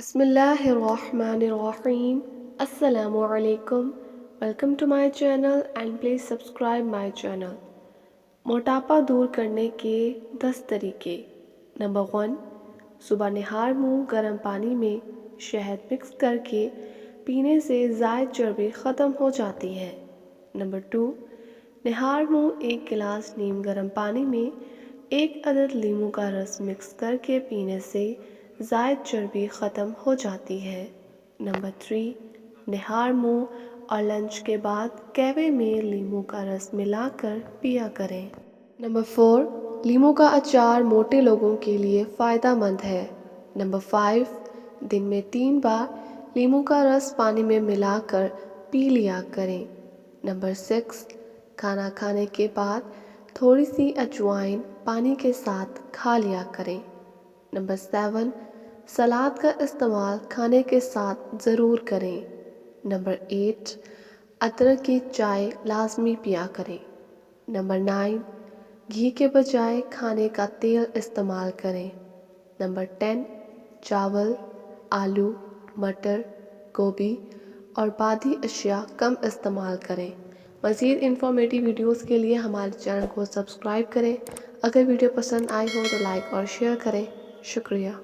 بسم اللہ الرحمن الرحیم۔ السلام علیکم۔ Welcome to my channel and please subscribe my channel. موٹاپا دور کرنے کے 10 طریقے۔ نمبر 1، صبح نہار منہ گرم پانی میں شہد مکس کر کے پینے سے زائد چربی ختم ہو جاتی ہے۔ نمبر 2، نہار منہ 1 گلاس نیم گرم پانی میں 1 عدد لیموں کا رس مکس کر کے پینے سے زائد چربی ختم ہو جاتی ہے۔ نمبر 3، نہار منہ اور لنچ کے بعد قہوے میں لیموں کا رس ملا کر پیا کریں۔ نمبر 4، لیموں کا اچار موٹے لوگوں کے لیے فائدہ مند ہے۔ نمبر 5، دن میں 3 بار لیموں کا رس پانی میں ملا کر پی لیا کریں۔ نمبر 6، کھانا کھانے کے بعد تھوڑی سی اجوائن پانی کے ساتھ کھا لیا کریں۔ نمبر 7، سلاد کا استعمال کھانے کے ساتھ ضرور کریں۔ نمبر 8، ادرک کی چائے لازمی پیا کریں۔ نمبر 9، گھی کے بجائے کھانے کا تیل استعمال کریں۔ نمبر 10، چاول، آلو، مٹر، گوبھی اور بادی اشیاء کم استعمال کریں۔ مزید انفارمیٹیو ویڈیوز کے لیے ہمارے چینل کو سبسکرائب کریں۔ اگر ویڈیو پسند آئی ہو تو لائک اور شیئر کریں۔ شکریہ۔